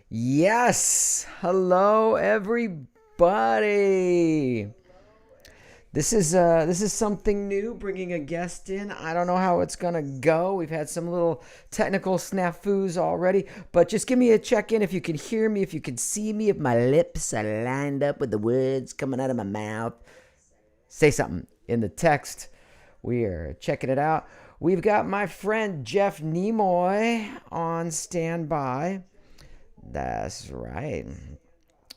Yes. Hello, everybody. This is something new. Bringing a guest in. I don't know how it's gonna go. We've had some little technical snafus already, but just give me a check in if you can hear me, if you can see me, if my lips are lined up with the words coming out of my mouth. Say something in the text. We are checking it out. We've got my friend Jeff Nimoy on standby. That's right.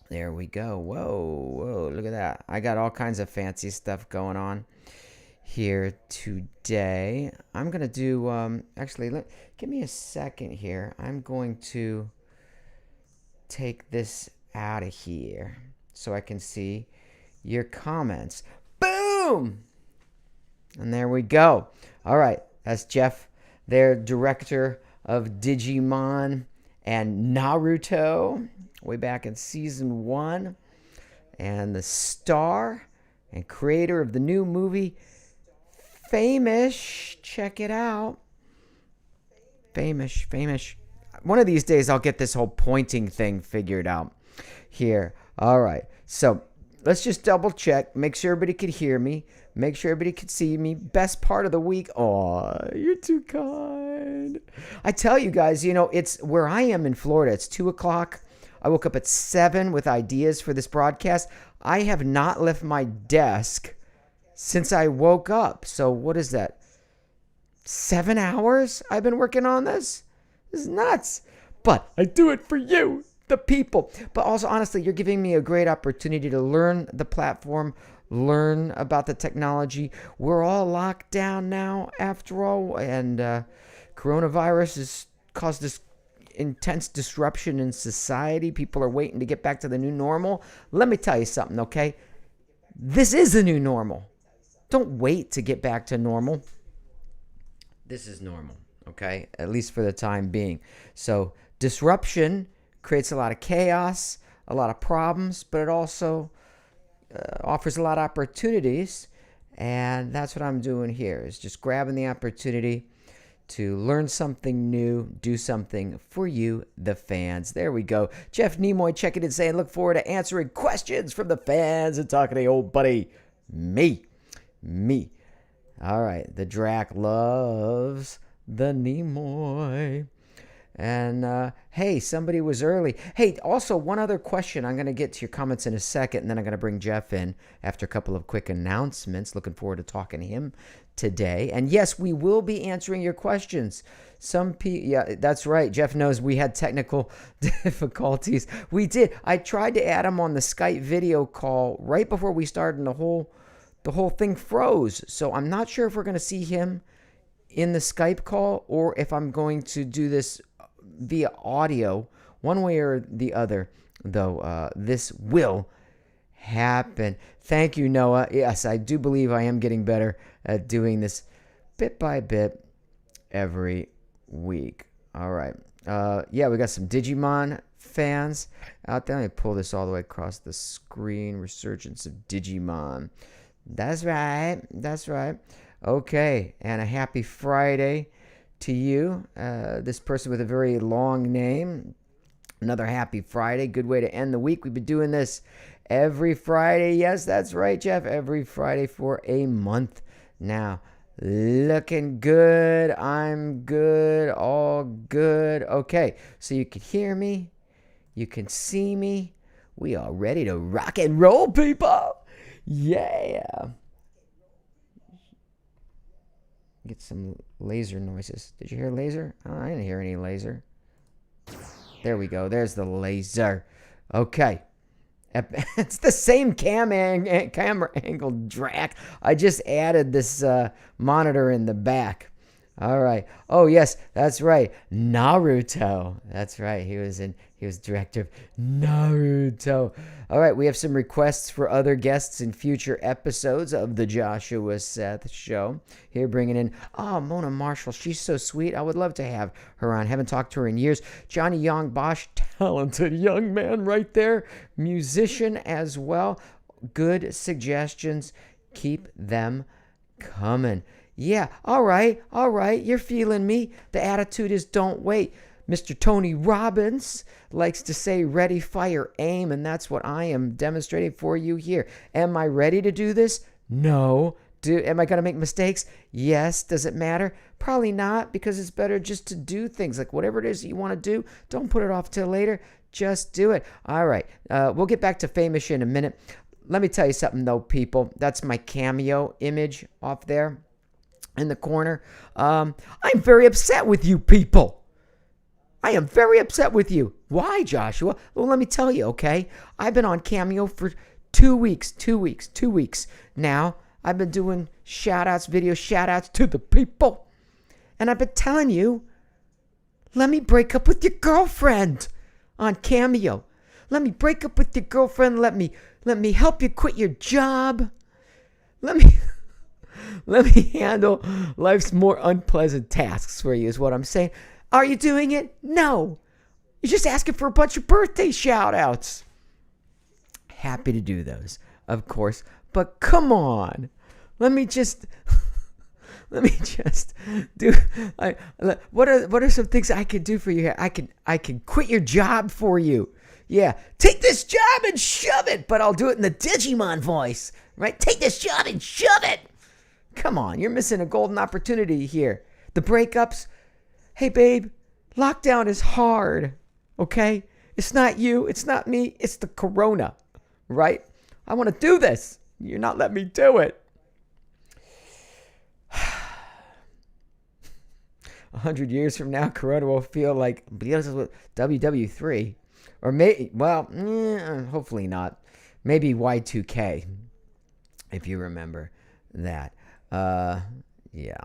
There we go. Whoa, look at that. I got all kinds of fancy stuff going on here today. I'm going to do, give me a second here. I'm going to take this out of here so I can see your comments. Boom! And there we go. All right. That's Jeff, their director of Digimon and Naruto, way back in season 1, and the star and creator of the new movie Famous. Check it out. Famous. One of these days I'll get this whole pointing thing figured out here. All right, so let's just double check, make sure everybody could hear me, make sure everybody could see me. Best part of the week. Oh, you're too kind. I tell you guys, it's where I am in Florida. It's 2 o'clock. I woke up at 7 with ideas for this broadcast. I have not left my desk since I woke up. So what is that? 7 hours I've been working on this? This is nuts. But I do it for you, the people. But also, honestly, you're giving me a great opportunity to learn the platform, learn about the technology. We're all locked down now, after all, and coronavirus has caused this intense disruption in society. People are waiting to get back to the new normal. Let me tell you something, okay? This is the new normal. Don't wait to get back to normal. This is normal, okay? At least for the time being. So disruption creates a lot of chaos, a lot of problems, but it also offers a lot of opportunities. And that's what I'm doing here, is just grabbing the opportunity to learn something new, do something for you, the fans. There we go. Jeff Nimoy checking in, saying, look forward to answering questions from the fans and talking to old buddy, me. All right, the Drac loves the Nimoy. And, hey, somebody was early. Hey, also, one other question. I'm going to get to your comments in a second, and then I'm going to bring Jeff in after a couple of quick announcements. Looking forward to talking to him today. And, yes, we will be answering your questions. Yeah, that's right. Jeff knows we had technical difficulties. We did. I tried to add him on the Skype video call right before we started, and the whole thing froze. So I'm not sure if we're going to see him in the Skype call or if I'm going to do this via audio. One way or the other, though, this will happen. Thank you, Noah. Yes, I do believe I am getting better at doing this bit by bit every week. All right. Yeah, we got some Digimon fans out there. Let me pull this all the way across the screen. Resurgence of Digimon. That's right. Okay, and a happy Friday to you. This person with a very long name. Another happy Friday. Good way to end the week. We've been doing this every Friday. Yes, that's right, Jeff. Every Friday for a month now. Looking good. I'm good. All good. Okay, so you can hear me. You can see me. We are ready to rock and roll, people. Yeah. Get some laser noises. Did you hear laser? Oh, I didn't hear any laser. There we go. There's the laser. Okay. It's the same camera angle Drac. I just added this monitor in the back. All right. Oh, yes, that's right. Naruto. That's right. He was director of Naruto. All right, we have some requests for other guests in future episodes of the Joshua Seth Show. Here bringing in, Mona Marshall. She's so sweet. I would love to have her on. Haven't talked to her in years. Johnny Young Bosch, talented young man right there. Musician as well. Good suggestions. Keep them coming. Yeah, all right, you're feeling me. The attitude is don't wait. Mr. Tony Robbins likes to say ready, fire, aim, and that's what I am demonstrating for you here. Am I ready to do this? No. Am I going to make mistakes? Yes. Does it matter? Probably not, because it's better just to do things. Like whatever it is that you want to do, don't put it off till later. Just do it. All right. We'll get back to Famous in a minute. Let me tell you something, though, people. That's my Cameo image off there in the corner. I'm very upset with you people. I am very upset with you. Why, Joshua? Well, let me tell you, okay? I've been on Cameo for 2 weeks. Now, I've been doing video shout-outs to the people. And I've been telling you, let me break up with your girlfriend on Cameo. Let me break up with your girlfriend. Let me help you quit your job. Let me handle life's more unpleasant tasks for you is what I'm saying. Are you doing it? No. You're just asking for a bunch of birthday shout-outs. Happy to do those, of course. But come on. Let me just do. What are some things I can do for you here? I can quit your job for you. Yeah, take this job and shove it. But I'll do it in the Digimon voice, right? Take this job and shove it. Come on, you're missing a golden opportunity here. The breakups. Hey, babe, lockdown is hard. Okay, it's not you. It's not me. It's the corona, right? I want to do this. You're not letting me do it. 100 years from now, Corona will feel like WW3. Or hopefully not. Maybe Y2K, if you remember that. Yeah.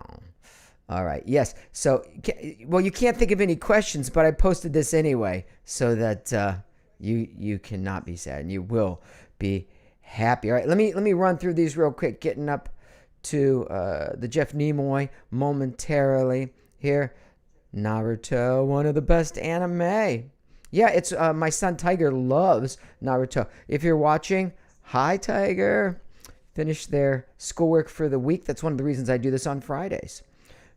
All right. Yes. So, you can't think of any questions, but I posted this anyway so that you cannot be sad and you will be happy. All right. Let me run through these real quick, getting up to the Jeff Nimoy momentarily here. Naruto, one of the best anime. Yeah, it's my son Tiger loves Naruto. If you're watching, hi Tiger. Finished their schoolwork for the week. That's one of the reasons I do this on Fridays,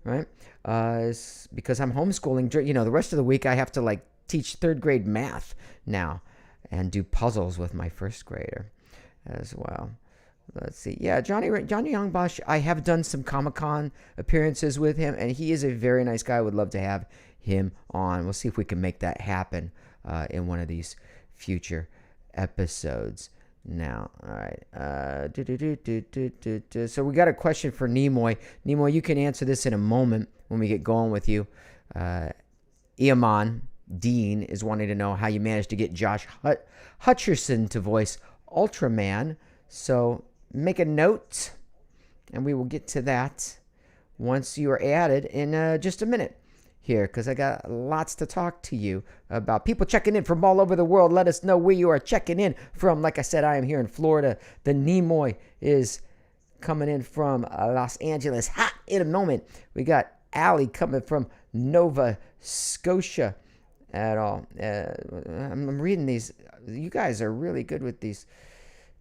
right? Because I'm homeschooling. The rest of the week I have to teach third grade math now and do puzzles with my first grader as well. Let's see. Yeah, Johnny Youngbosch, I have done some Comic-Con appearances with him, and he is a very nice guy. I would love to have him on. We'll see if we can make that happen in one of these future episodes. Now, all right. So we got a question for Nimoy. Nimoy, you can answer this in a moment when we get going with you. Iamon Dean is wanting to know how you managed to get Josh Hutcherson to voice Ultraman. So make a note, and we will get to that once you are added in just a minute here, because I got lots to talk to you about. People checking in from all over the world. Let us know where you are checking in from. Like I said, I am here in Florida. The Nimoy is coming in from Los Angeles. Ha! In a moment, we got Allie coming from Nova Scotia at all. I'm reading these. You guys are really good with these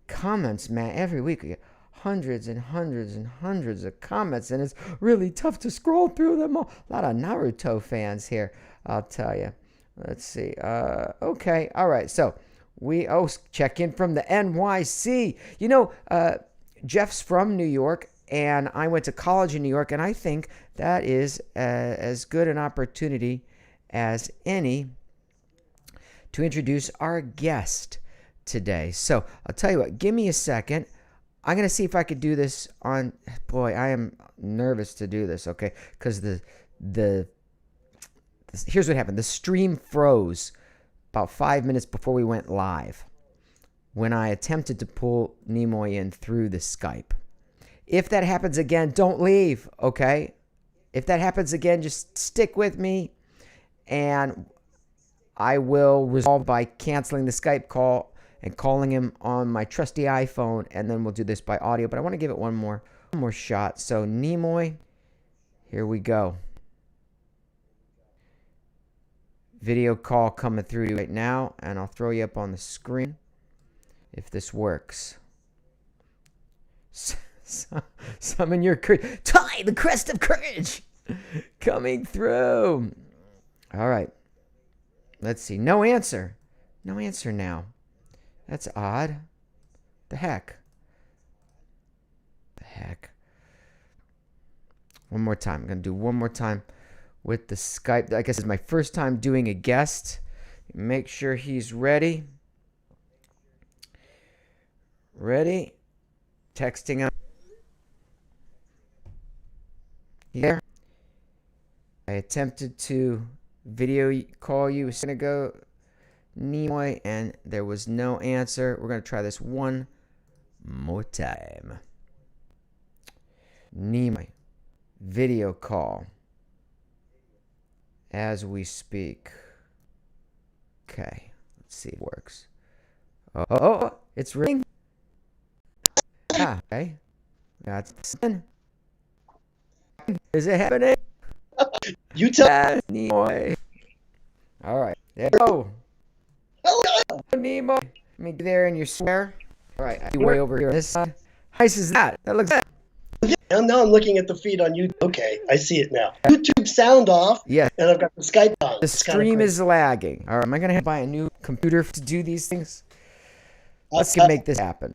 comments, man. Every week we get hundreds and hundreds and hundreds of comments, and it's really tough to scroll through them all. A lot of Naruto fans here, I'll tell you. Let's see. Okay. All right. So we check in from the NYC. Jeff's from New York, and I went to college in New York, and I think that is as good an opportunity as any to introduce our guest today. So I'll tell you what, give me a second. I'm going to see if I could do this on, boy, I am nervous to do this, okay? Because here's what happened. The stream froze about 5 minutes before we went live when I attempted to pull Nimoy in through the Skype. If that happens again, don't leave, okay? If that happens again, just stick with me, and I will resolve by canceling the Skype call and calling him on my trusty iPhone, and then we'll do this by audio. But I want to give it one more shot. So Nimoy, here we go. Video call coming through right now, and I'll throw you up on the screen if this works. Summon your courage. Tie the crest of courage coming through. All right. Let's see. No answer. No answer now. That's odd. The heck? The heck? One more time. I'm going to do one more time with the Skype. I guess it's my first time doing a guest. Make sure he's ready. Ready? Texting him. Here. I attempted to video call you a second ago, Nimoy, and there was no answer. We're going to try this one more time. Nimoy, video call as we speak. Okay, let's see if it works. Oh, it's ringing. Ah, okay. That's is it happening? You tell Nimoy. All right, there we go. Hello, Nimoy. Let me get there in your square. All right, I'll be way over here on this side. How nice is that? That looks good. Yeah, now I'm looking at the feed on YouTube. Okay, I see it now. YouTube sound off. Yeah. And I've got the Skype on. The stream is lagging. All right, am I going to have to buy a new computer to do these things? Let's make this happen.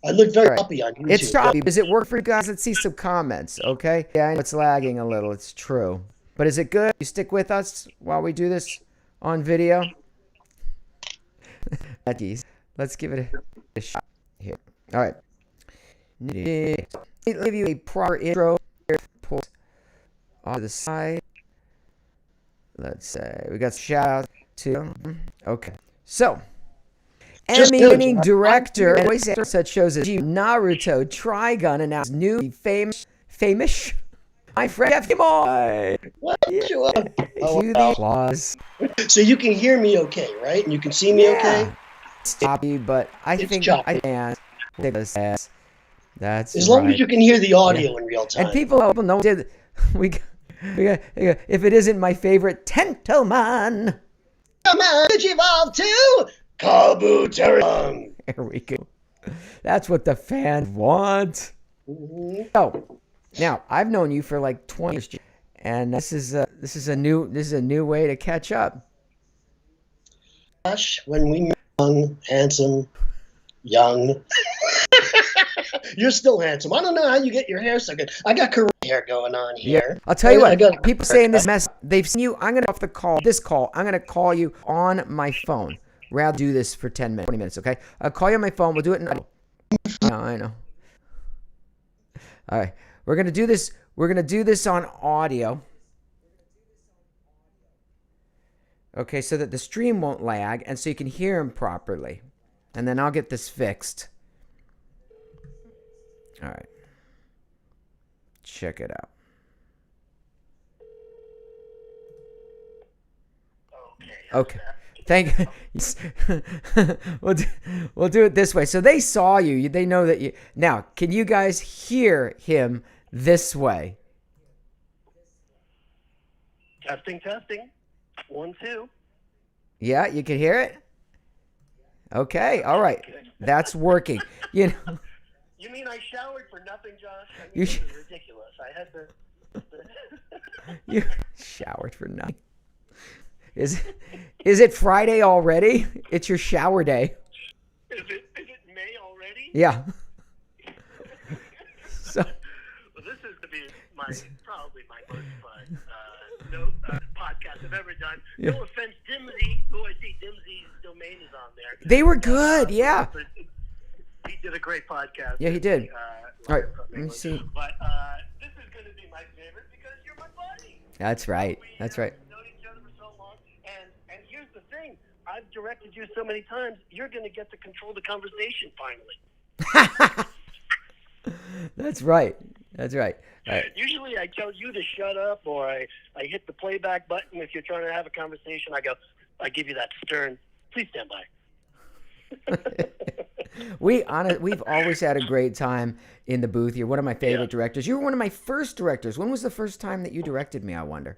I look very choppy on YouTube. It's choppy. Does it work for you guys? Let's see some comments, okay? Yeah, I know it's lagging a little. It's true. But is it good? You stick with us while we do this on video? Let's give it a shot here. All right. Let me give you a proper intro. Pull on the side. Let's say we got shout out to. Okay. So, Emmy-winning director and voice actor such shows as Naruto, Trigun, and now his new famous, my friend Jeff Nimoy. What? Yeah. Oh, Cue the applause. So you can hear me okay, right? And you can see me okay? It's choppy, but I think choppy. I can. That's as long as you can hear the audio in real time. And people know we got, if it isn't my favorite Tentomon. Come on, Digivolve to Kabuteron. There we go. That's what the fans want. Mm-hmm. So now I've known you for like 20 years, and this is a new way to catch up. Gosh, when we met, young. You're still handsome. I don't know how you get your hair so good. I got curly hair going on here. Yeah. I'll tell you what. People saying this mess. They've seen you. I'm gonna off the call. This call. I'm gonna call you on my phone. Rather do this for 10 minutes, 20 minutes. Okay. I'll call you on my phone. We'll do it. I know. All right. We're gonna do this. We're gonna do this on audio. Okay, so that the stream won't lag, and so you can hear him properly. And then I'll get this fixed. All right. Check it out. Okay. Thank you. We'll do it this way. So they saw you. They know that you. Now, can you guys hear him this way? Testing. 1, 2. Yeah, you can hear it? Okay. All right. That's working. You know. You mean I showered for nothing, Josh? I mean, this is ridiculous. I had to. You showered for nothing. Is it Friday already? It's your shower day. Is it May already? Yeah. So. Well, this is to be probably my most fun podcast I've ever done. Yeah. No offense, Dimsy, who I see Dimsy's domain is on there. They were good, yeah. He did a great podcast. Yeah, he did. All right, let me see. But this is going to be my favorite because you're my buddy. That's right. That's right. We've known each other for so long, and here's the thing: I've directed you so many times. You're going to get to control the conversation finally. That's right. That's right. Right. Usually, I tell you to shut up, or I hit the playback button if you're trying to have a conversation. I give you that stern. Please stand by. We've always had a great time in the booth. You're one of my favorite directors. You were one of my first directors. When was the first time that you directed me, I wonder?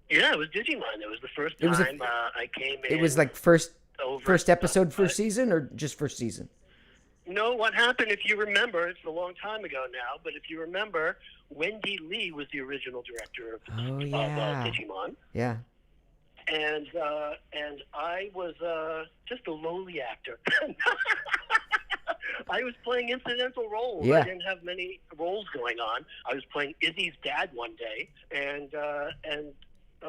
Yeah, it was Digimon. It was the first time I came in. It was like first episode, first season, or just first season? No, what happened, if you remember, it's a long time ago now, but if you remember, Wendy Lee was the original director of Digimon. Yeah. and I was just a lowly actor. I was playing incidental roles. Yeah. I didn't have many roles going on. I was playing Izzy's dad one day, and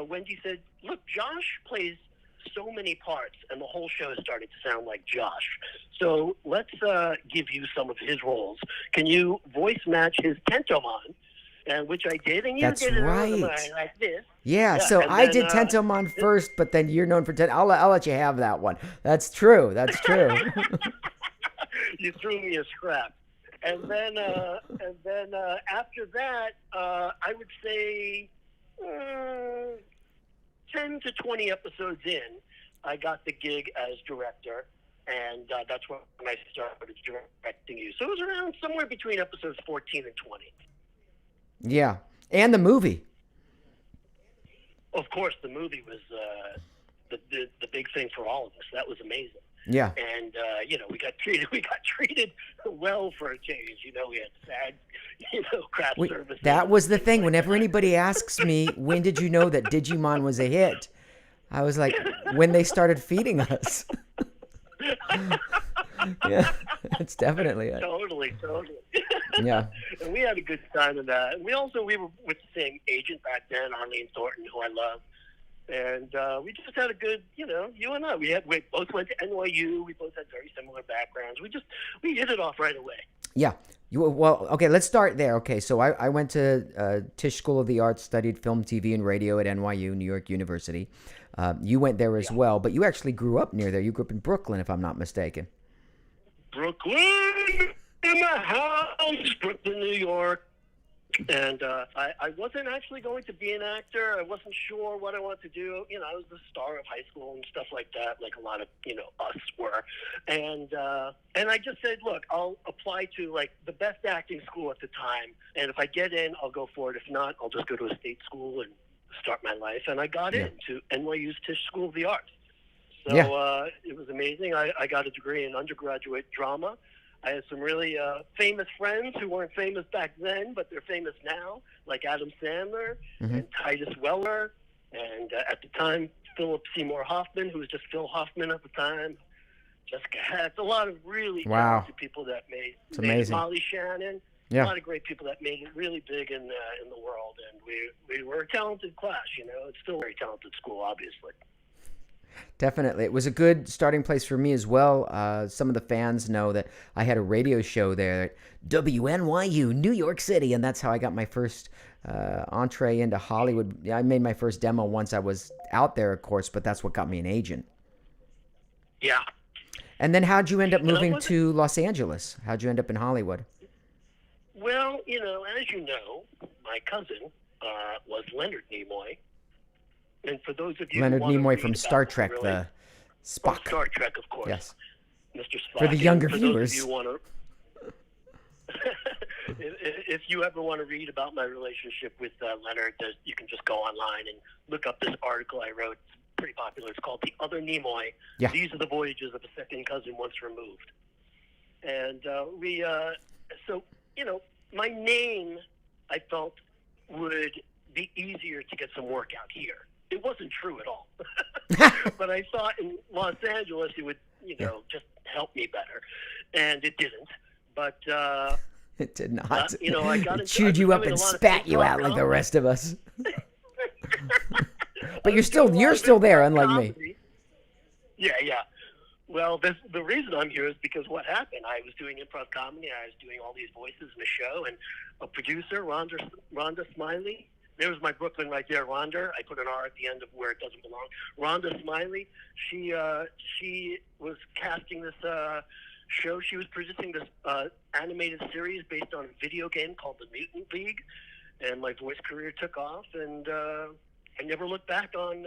Wendy said, "Look, Josh plays so many parts, and the whole show is starting to sound like Josh. So let's give you some of his roles. Can you voice match his Tentomon?" And which I did, and you That's did it right. like this. Yeah, so and I then, did Tentomon first, but then you're known for I'll let you have that one. That's true. That's true. You threw me a scrap. And then after that, I would say 10 to 20 episodes in, I got the gig as director, and that's when I started directing you. So it was around somewhere between episodes 14 and 20. Yeah, and the movie. Of course, the movie was the big thing for all of us. That was amazing. Yeah. And we got treated well for a change. We had sad, craft service. That was the thing. Whenever anybody asks me, when did you know that Digimon was a hit? I was like, when they started feeding us. Yeah, it's definitely it. Totally. Yeah. And we had a good time in that. And we were with the same agent back then, Arlene Thornton, who I love. And we just had a good, you and I. We both went to NYU. We both had very similar backgrounds. We hit it off right away. Yeah. Well, okay, let's start there. Okay, so I went to Tisch School of the Arts, studied film, TV, and radio at NYU, New York University. You went there as well, but you actually grew up near there. You grew up in Brooklyn, if I'm not mistaken. Brooklyn in the house, Brooklyn, New York. And I wasn't actually going to be an actor. I wasn't sure what I wanted to do. I was the star of high school and stuff like that, like a lot of, us were. And I just said, look, I'll apply to, like, the best acting school at the time. And if I get in, I'll go for it. If not, I'll just go to a state school and start my life. And I got into NYU's Tisch School of the Arts. So it was amazing. I got a degree in undergraduate drama. I had some really famous friends who weren't famous back then, but they're famous now, like Adam Sandler and Titus Weller, and at the time, Philip Seymour Hoffman, who was just Phil Hoffman at the time. Jessica Hatch, a lot of really talented people that made Molly Shannon. A lot of great people that made it really big in the world, and we were a talented class. It's still a very talented school, obviously. Definitely. It was a good starting place for me as well. Some of the fans know that I had a radio show there at WNYU, New York City, and that's how I got my first entree into Hollywood. I made my first demo once I was out there, of course, but that's what got me an agent. Yeah. And then how'd you end up moving to Los Angeles? How'd you end up in Hollywood? Well, as you know, my cousin was Leonard Nimoy. And for those of you Leonard who Nimoy from Star Trek, the Spock. Star Trek, of course. Yes. Mr. Spock. For the younger for viewers. Those of you if you ever want to read about my relationship with Leonard, you can just go online and look up this article I wrote. It's pretty popular. It's called The Other Nimoy. Yeah. These are the voyages of a second cousin once removed. And my name, I felt, would be easier to get some work out here. It wasn't true at all. But I thought in Los Angeles it would, just help me better. And it didn't. But it did not. I got it chewed you up and spat you out like the rest of us. But you're still there, unlike me. Yeah. Well, the reason I'm here is because what happened. I was doing improv comedy. I was doing all these voices in the show, and a producer, Rhonda Smiley. There's my Brooklyn right there, Rhonda. I put an R at the end of where it doesn't belong. Rhonda Smiley. She was casting this show. She was producing this animated series based on a video game called The Mutant League, and my voice career took off. And I never looked back on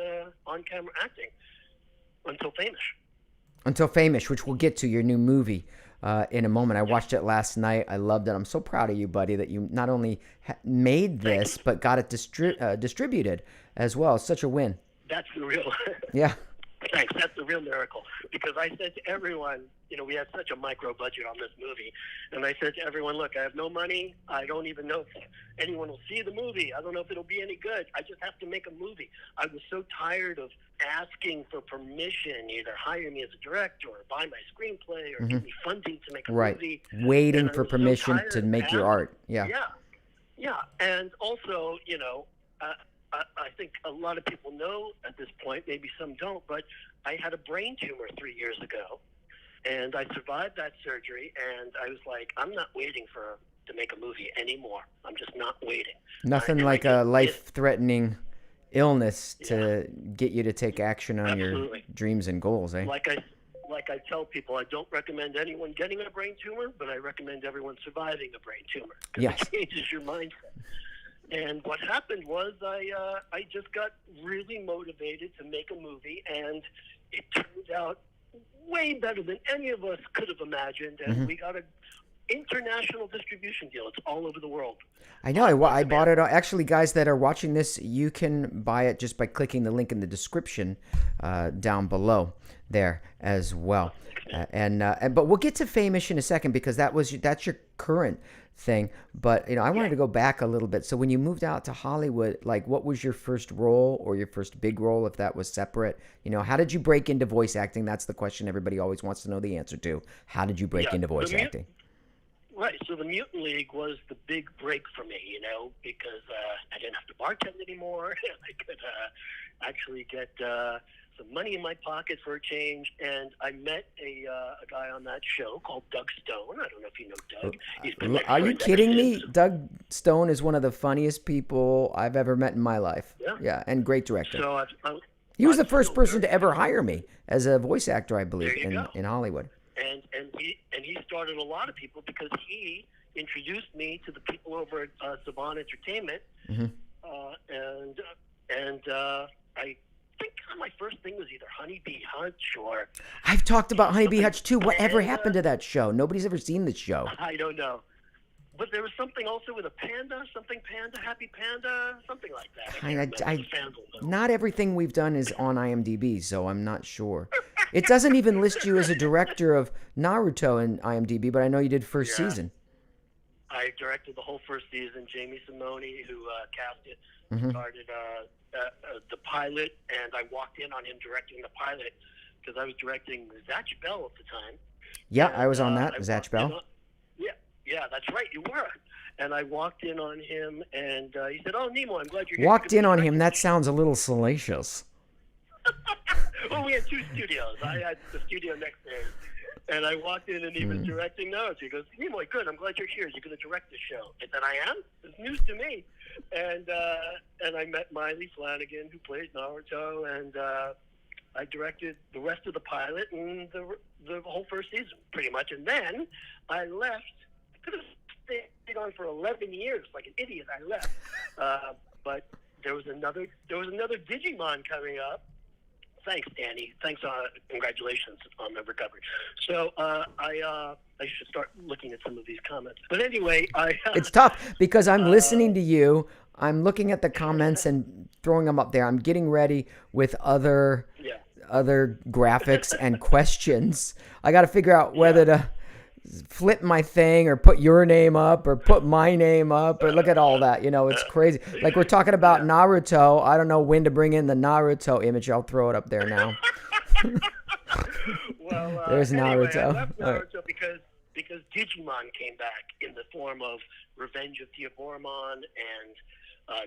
camera acting until Famous. Until Famous, which we'll get to, your new movie in a moment. I watched it last night. I loved it. I'm so proud of you, buddy, that you not only made this, but got it distributed as well. It's such a win. That's the real. Yeah. Thanks. That's the real miracle. Because I said to everyone, we had such a micro budget on this movie, and I said to everyone, look, I have no money. I don't even know if anyone will see the movie. I don't know if it'll be any good. I just have to make a movie. I was so tired of asking for permission, either hire me as a director or buy my screenplay or give me funding to make a movie. Waiting for permission to make your art. Yeah. Yeah. And also, I think a lot of people know at this point, maybe some don't, but I had a brain tumor 3 years ago, and I survived that surgery, and I was like, I'm not waiting to make a movie anymore. I'm just not waiting. Nothing like a life-threatening illness to get you to take action on your dreams and goals, eh? Like I tell people, I don't recommend anyone getting a brain tumor, but I recommend everyone surviving a brain tumor, because it changes your mindset. And what happened was I just got really motivated to make a movie, and it turned out way better than any of us could have imagined. And we got an international distribution deal. It's all over the world. I know. I bought it. Actually, guys that are watching this, you can buy it just by clicking the link in the description down below there as well. But we'll get to Famish in a second, because that's your current thing. But I wanted to go back a little bit. So when you moved out to Hollywood, like, what was your first role, or your first big role, if that was separate? How did you break into voice acting? That's the question everybody always wants to know the answer to. How did you break into voice acting? Right. So the Mutant League was the big break for me, because I didn't have to bartend anymore. I could actually get some money in my pocket for a change. And I met a guy on that show called Doug Stone. I don't know if you know Doug. He's been Are you kidding me? Doug Stone is one of the funniest people I've ever met in my life. Yeah, and great director. So he was the first person to ever hire me as a voice actor, I believe, in Hollywood. And he started a lot of people, because he introduced me to the people over at Saban Entertainment, and I think my first thing was either Honeybee Hutch or... I've talked about Honeybee Hutch too. Whatever happened to that show? Nobody's ever seen this show. I don't know. But there was something also with a panda, Happy Panda, something like that. Not everything we've done is on IMDb, so I'm not sure. It doesn't even list you as a director of Naruto in IMDb, but I know you did first season. I directed the whole first season. Jamie Simone, who cast it, started the pilot, and I walked in on him directing the pilot, because I was directing Zach Bell at the time. Yeah, I was on that, Zach Bell. Yeah, that's right, you were. And I walked in on him, and he said, "Oh, Nimoy, I'm glad you're here." Walked in on him? That sounds a little salacious. Well, we had two studios. I had the studio next to him. And I walked in, and he was directing Naruto. He goes, "Nimoy, good, I'm glad you're here. You're going to direct the show." I said, "I am? It's news to me." And I met Miley Flanagan, who played Naruto, and I directed the rest of the pilot and the whole first season, pretty much. And then I left. I could have stayed on for 11 years, like an idiot. I left, but there was another Digimon coming up. Thanks, Danny. Thanks. Congratulations on the recovery. So I should start looking at some of these comments. But anyway, it's tough, because I'm listening to you. I'm looking at the comments and throwing them up there. I'm getting ready with other graphics and questions. I got to figure out whether to flip my thing or put your name up or put my name up, or look at all that. It's crazy. Like, we're talking about Naruto. I don't know when to bring in the Naruto image. I'll throw it up there now. Well, there's Naruto. Anyway, I left Naruto because Digimon came back in the form of Revenge of Theoboromon and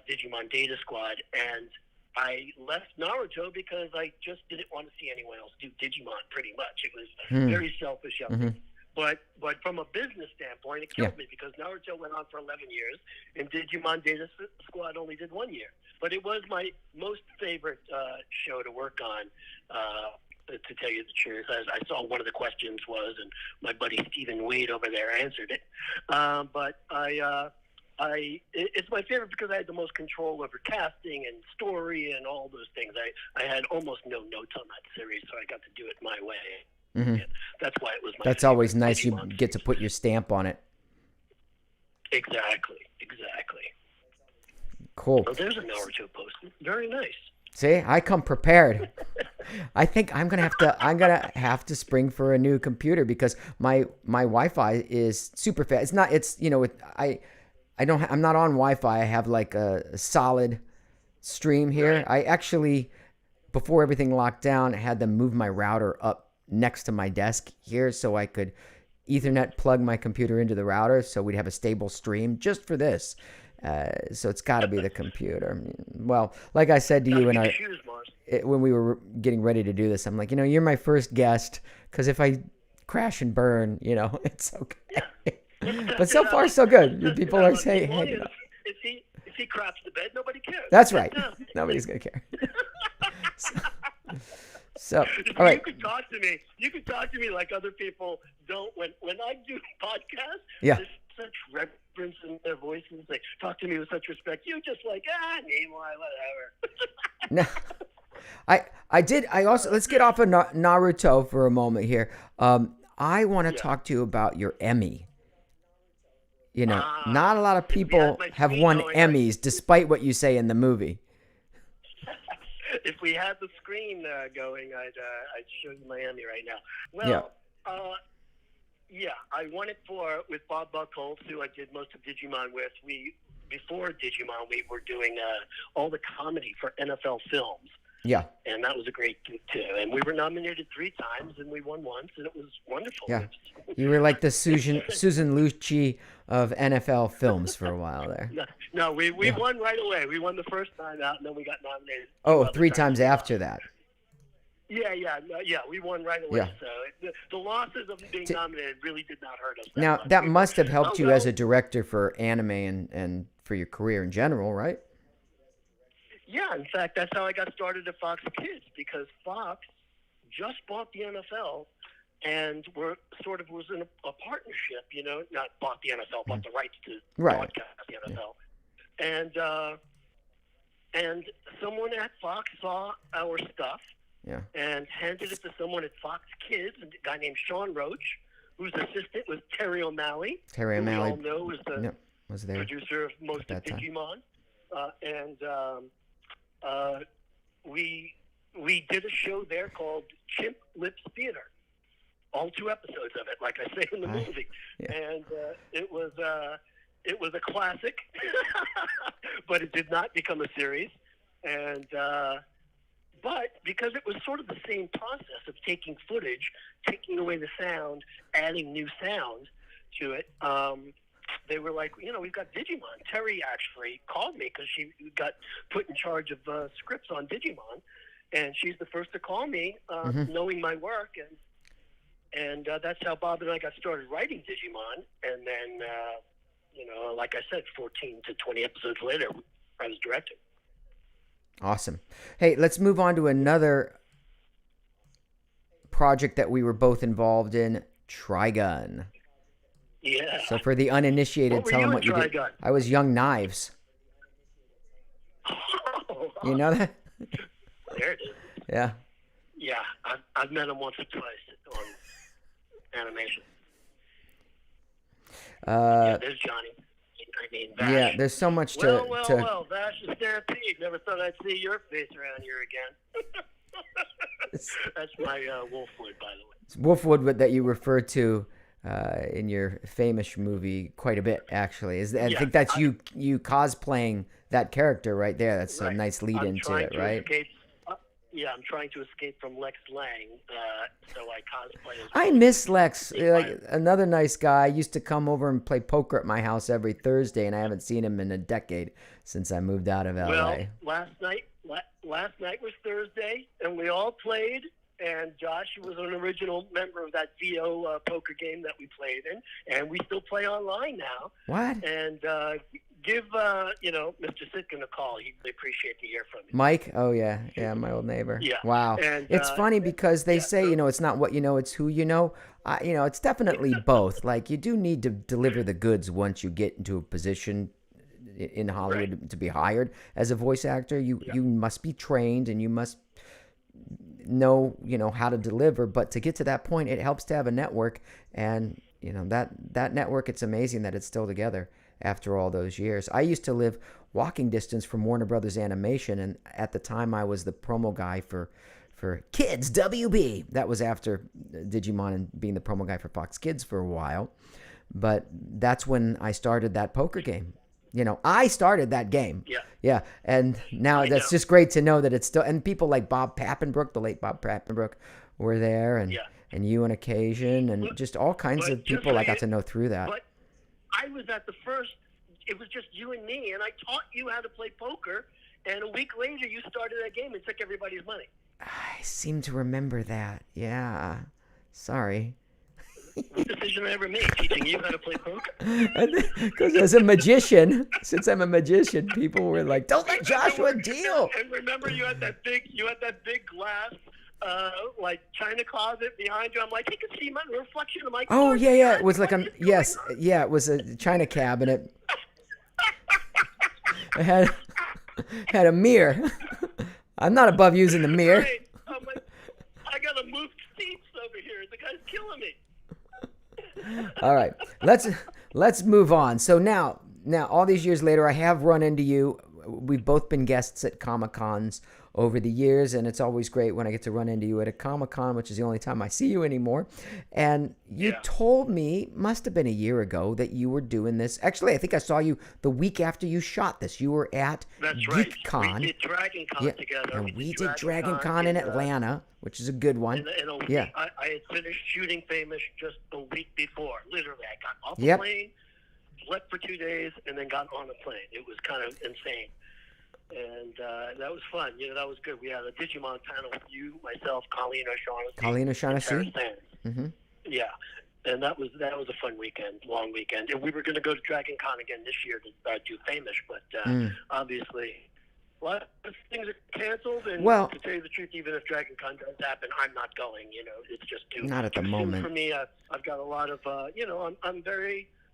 Digimon Data Squad, and I left Naruto because I just didn't want to see anyone else do Digimon, pretty much. It was very selfish of me. But from a business standpoint, it killed me, because Naruto went on for 11 years, and Digimon Data Squad only did 1 year. But it was my most favorite show to work on, to tell you the truth. I saw one of the questions was, and my buddy Stephen Wade over there answered it. But it's my favorite because I had the most control over casting and story and all those things. I had almost no notes on that series, so I got to do it my way. That's why it was my That's always nice. Digimon. You get to put your stamp on it. Exactly. Cool. So there's a Naruto post. Very nice. See, I come prepared. I think I'm gonna have to spring for a new computer because my Wi-Fi is super fast. It's not. It's I don't. I'm not on Wi-Fi. I have like a solid stream here. Right. I actually, before everything locked down, I had to move my router up next to my desk here so I could Ethernet plug my computer into the router so we'd have a stable stream just for this. So it's got to be the computer. Well, like I said to you in our Shoes, Mars. when we were getting ready to do this, I'm like, you're my first guest because if I crash and burn, it's okay. But so far, so good. People are saying, hey, If he craps the bed, nobody cares. that's right. Nobody's going to care. So, all right. You could talk to me. You could talk to me like other people don't. When I do podcasts, Yeah. there's such reverence in their voices. They talk to me with such respect. You just like, Nimoy, whatever. No, I did. I also let's get off of Naruto for a moment here. I want to talk to you about your Emmy. Not a lot of people have won Emmys, despite what you say in the movie. If we had the screen going, I'd show you Miami right now. Well, I won it with Bob Buckholz, who I did most of Digimon with. Before Digimon, we were doing all the comedy for NFL films. Yeah. And that was a great gig, too. And we were nominated 3 times, and we won once, and it was wonderful. Yeah. You were like the Susan Lucci of NFL films for a while there. No, we won right away. We won the first time out, and then we got nominated. Oh, 3 times after that. Yeah, we won right away. Yeah. So the losses of being nominated really did not hurt us. Now, much. that must have helped you as a director for anime and for your career in general, right? Yeah, in fact, that's how I got started at Fox Kids, because Fox just bought the NFL and was in a partnership, not bought the NFL, bought the rights to broadcast the NFL. And someone at Fox saw our stuff and handed it to someone at Fox Kids, a guy named Sean Roach, whose assistant was Terry O'Malley. Terry O'Malley. Who we all know is the producer of most of Digimon. We did a show there called Chimp Lips Theater, all 2 episodes of it, like I say in the movie, and it was a classic, but it did not become a series, and but because it was sort of the same process of taking footage, taking away the sound, adding new sound to it. They were like, we've got Digimon. Terry actually called me because she got put in charge of scripts on Digimon, and she's the first to call me, knowing my work, and that's how Bob and I got started writing Digimon. And then, like I said, 14 to 20 episodes later, I was directing. Awesome. Hey, let's move on to another project that we were both involved in, Trigun. Yeah. So for the uninitiated, tell them what you did. I was Young Knives. You know that? There it is. Yeah. Yeah, I've met him once or twice on animation. There's Johnny. Vash. Yeah, there's so much to... Well, Vash is Stampede. Never thought I'd see your face around here again. That's my Wolfwood, by the way. It's Wolfwood that you referred to in your famous movie quite a bit, actually. I think that's you cosplaying that character right there. That's a nice lead into it, right? I'm trying to escape from Lex Lang, so I cosplay as I miss Lex. Another nice guy. Used to come over and play poker at my house every Thursday, and I haven't seen him in a decade since I moved out of LA. Well, last night was Thursday, and we all played. And Josh was an original member of that VO poker game that we played in, and we still play online now. What? And give Mr. Sitkin a call. He'd appreciate to hear from you. Mike? Oh yeah, my old neighbor. Yeah. Wow. And, it's funny because they say it's not what you know, it's who you know. It's definitely both. Like you do need to deliver the goods once you get into a position in Hollywood to be hired as a voice actor. You must be trained and you must know how to deliver, but to get to that point it helps to have a network, and that network, it's amazing that it's still together, after all those years. I used to live walking distance from Warner Brothers Animation, and at the time I was the promo guy for Kids WB. That was after Digimon and being the promo guy for Fox Kids for a while. But that's when I started that poker game. I started that game. Yeah. Yeah. And now that's just great to know that it's still, and people like Bob Pappenbrook, the late Bob Pappenbrook, were there, and you on occasion, and just all kinds of people I got to know through that. But I was at the first, it was just you and me, and I taught you how to play poker, and a week later you started that game and took everybody's money. I seem to remember that. Yeah. Sorry. What decision I ever made, teaching you how to play poker? Because as a magician, since I'm a magician, people were like, "Don't let Joshua deal." And remember, you had that big glass, like china closet behind you. I'm like, he could see my reflection of my. Oh yeah. It was like it was a china cabinet. It had a mirror. I'm not above using the mirror. Right. I'm like, I gotta move seats over here. The guy's killing me. All right, let's move on. So now all these years later, I have run into you. We've both been guests at Comic-Cons over the years, and it's always great when I get to run into you at a Comic-Con, which is the only time I see you anymore. And you told me, must have been a year ago, that you were doing this. Actually, I think I saw you the week after you shot this. You were at GeekCon. We did Dragon Con together. And we did Dragon Con in Atlanta, which is a good one. In a week, I had finished shooting Famous just a week before. Literally, I got off the plane, slept for 2 days, and then got on the plane. It was kind of insane. And that was fun. That was good. We had a Digimon panel with you, myself, Colleen O'Shaughnessy. Mm-hmm. Yeah. And that was a fun weekend, long weekend. And we were going to go to Dragon Con again this year to do Famous, but obviously a lot of things are canceled. And to tell you the truth, even if Dragon Con does happen, I'm not going. It's just not at the moment for me. I've got a lot of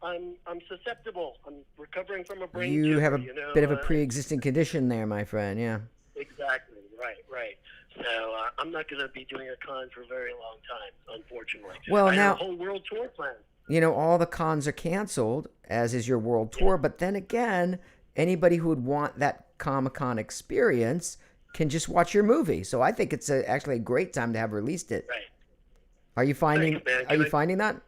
I'm susceptible. I'm recovering from a brain tumor. You have a bit of a pre-existing condition there, my friend. Yeah. Exactly. Right. So I'm not going to be doing a con for a very long time, unfortunately. Well, I now have a whole world tour planned. All the cons are canceled, as is your world tour. But then again, anybody who would want that Comic-Con experience can just watch your movie. So I think it's actually a great time to have released it. Right. Are you finding? Are you finding that?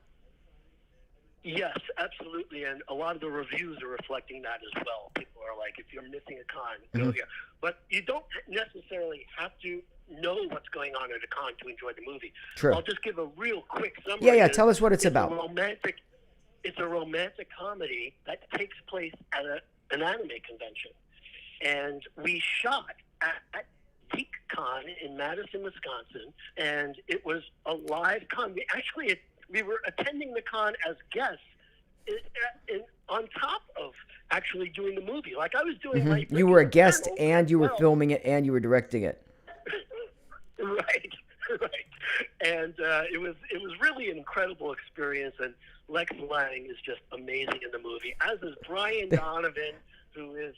Yes, absolutely, and a lot of the reviews are reflecting that as well. People are like, if you're missing a con, go here. But you don't necessarily have to know what's going on at a con to enjoy the movie. True. I'll just give a real quick summary. Yeah, tell us what it's about. It's a romantic comedy that takes place at an anime convention. And we shot at GeekCon in Madison, Wisconsin, and it was a live con. We were attending the con as guests on top of actually doing the movie. Like I was doing You were a guest and you were filming it and you were directing it. Right. And it was really an incredible experience, and Lex Lang is just amazing in the movie, as is Brian Donovan, who is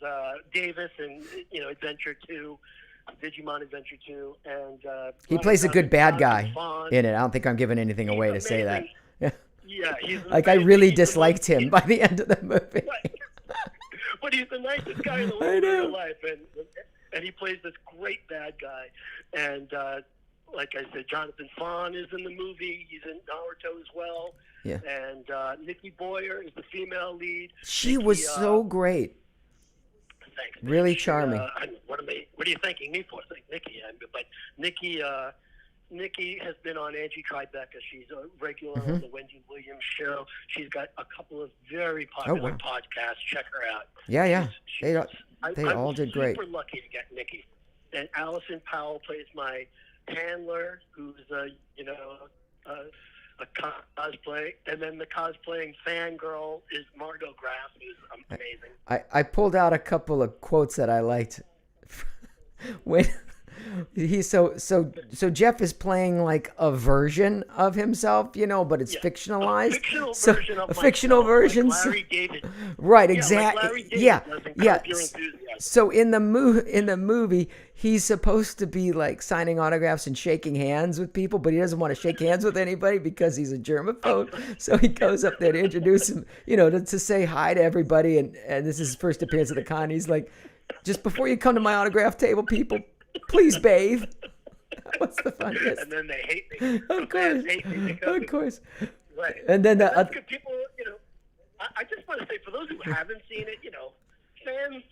Davis in Adventure 2. Digimon Adventure 2, and he plays a good bad guy in it. I don't think I'm giving anything away to say that. Yeah, he's like I really disliked him by the end of the movie. Right. But he's the nicest guy in the world in real life, and he plays this great bad guy. And like I said, Jonathan Fahn is in the movie. He's in Naruto as well. Yeah. And Nikki Boyer is the female lead. She was so great. Thanks. Really charming. What are you thanking me for? Thank Nikki. But Nikki has been on Angie Tribeca. She's a regular on the Wendy Williams show. She's got a couple of very popular podcasts. Check her out. Yeah. They all did great. I'm super lucky to get Nikki. And Allison Powell plays my handler, who's a cosplay, and then the cosplaying fangirl is Margot Graff, who's amazing. I pulled out a couple of quotes that I liked. He's so Jeff is playing like a version of himself, but it's fictionalized. Fictional So version of a fictional myself, version. like Larry David. Right, Like exactly. Larry David Yeah, does in yeah. Curb Your Enthusiasm. So in the movie, he's supposed to be like signing autographs and shaking hands with people, but he doesn't want to shake hands with anybody because he's a germaphobe. So he goes up there to introduce him, to say hi to everybody, and this is his first appearance at the con. He's like, just before you come to my autograph table, people, please bathe. What's the funniest? And then they hate me. Of course, Hate me because of course. Right. And then that's good people, I just want to say, for those who haven't seen it, fans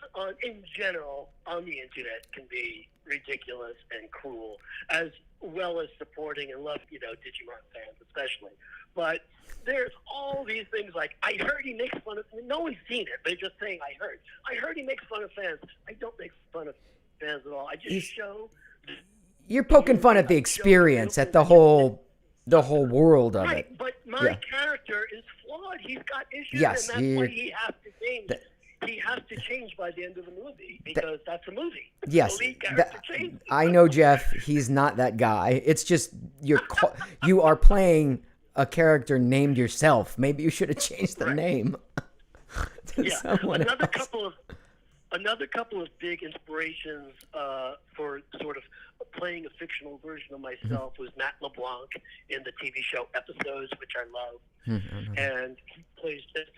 in general on the internet can be ridiculous and cruel, as well as supporting and love, Digimon fans especially. But there's all these things like, I heard he makes fun of, no one's seen it. They're just saying, I heard he makes fun of fans. I don't make fun of fans at all. I just show. You're poking fun at the experience, at the whole world of it. But my character is flawed. He's got issues, Yes, and that's why he has to change. He has to change by the end of the movie because that's a movie. Yes, the lead character changes. I know, Jeff. He's not that guy. It's just you are playing a character named yourself. Maybe you should have changed the name to someone another else. couple of big inspirations for sort of playing a fictional version of myself was Matt LeBlanc in the TV show Episodes, which I love. And he plays just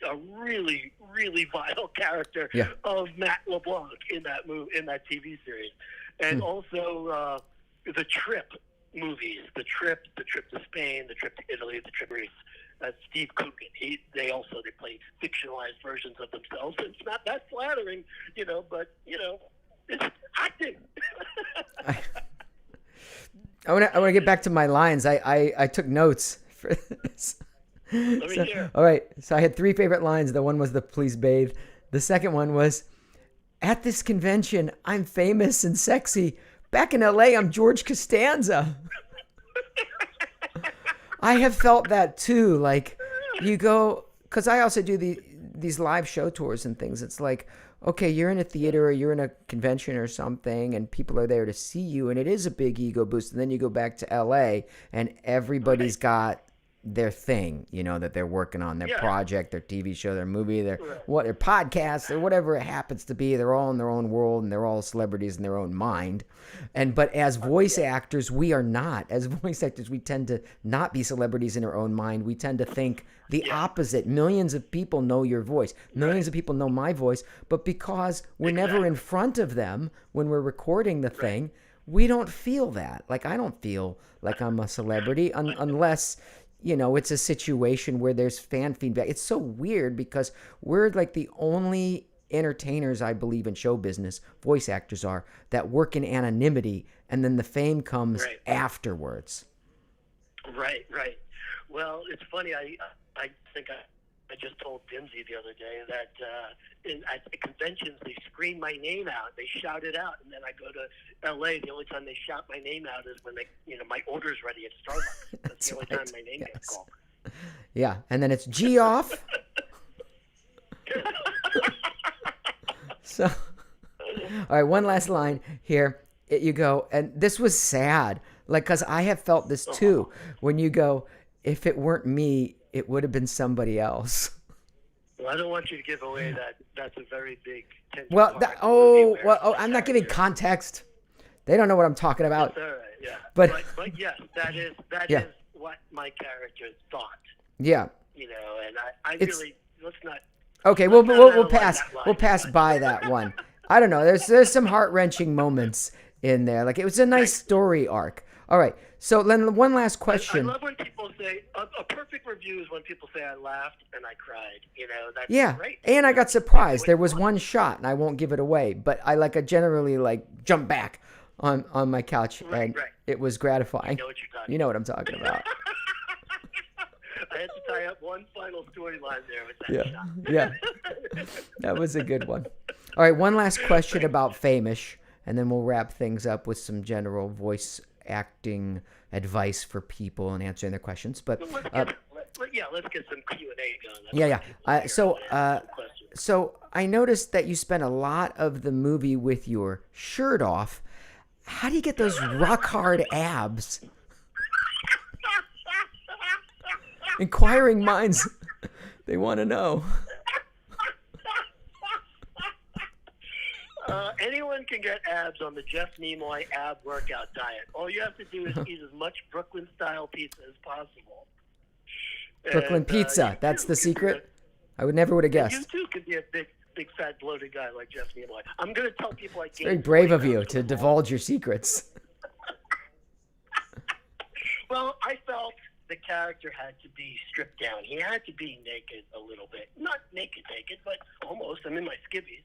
a really, really vile character of Matt LeBlanc in that TV series. And also the Trip movies, the Trip to Spain, the Trip to Italy, the Trip to Greece. Steve Coogan. They play fictionalized versions of themselves. It's not that flattering, but it's acting. I want to get back to my lines. I took notes for this. Let me hear. All right. So I had 3 favorite lines. The one was the please bathe. The second one was, at this convention, I'm famous and sexy. Back in LA, I'm George Costanza. I have felt that too. Like, you go, because I also do these live show tours and things. It's like, okay, you're in a theater or you're in a convention or something, and people are there to see you, and it is a big ego boost. And then you go back to LA, and everybody's got their thing, that they're working on, their project, their TV show, their movie, their podcast, or whatever it happens to be. They're all in their own world, and they're all celebrities in their own mind. But as voice actors, we are not. As voice actors, we tend to not be celebrities in our own mind. We tend to think the opposite. Millions of people know your voice. Millions of people know my voice. But because we're never in front of them when we're recording the thing, we don't feel that. Like, I don't feel like I'm a celebrity unless, it's a situation where there's fan feedback. It's so weird because we're like the only entertainers, I believe, in show business, voice actors are, that work in anonymity, and then the fame comes afterwards. Right. Well, it's funny. I think I just told Dimsy the other day that at the conventions they scream my name out, they shout it out, and then I go to LA. The only time they shout my name out is when my order's ready at Starbucks. That's the only time my name gets called. Yeah, and then it's G off. So, all right, one last line here. You go, and this was sad, like, because I have felt this too. When you go, if it weren't me, it would have been somebody else. Well, I don't want you to give away that's a very big. Well, I'm not giving context. They don't know what I'm talking about. That's all right, yeah. But yes, that is what my character thought. Yeah. And I really, let's not. Okay, we'll pass by that one. I don't know. There's some heart-wrenching moments in there. Like, it was a nice story arc. All right. So then one last question. I love when people say a perfect review is when people say I laughed and I cried. That's great. And I got surprised. There was one shot, and I won't give it away, but I generally jump back on my couch, and it was gratifying. I know what you're talking. You know what I'm talking about. I had to tie up one final storyline there with that shot. Yeah. That was a good one. All right, one last question about Famish, and then we'll wrap things up with some general voice acting advice for people and answering their questions. But let's get some Q&A going. So I noticed that you spent a lot of the movie with your shirt off. How do you get those rock hard abs? Inquiring minds, they want to know. Anyone can get abs on the Jeff Nimoy ab workout diet. All you have to do is eat as much Brooklyn-style pizza as possible. Brooklyn pizza, that's the secret? I would never would have guessed. You too could be a big fat bloated guy like Jeff Nimoy. I'm going to tell people It's very brave of you to divulge your secrets. Well, I felt the character had to be stripped down. He had to be naked a little bit. Not naked, but almost. I'm in my skivvies.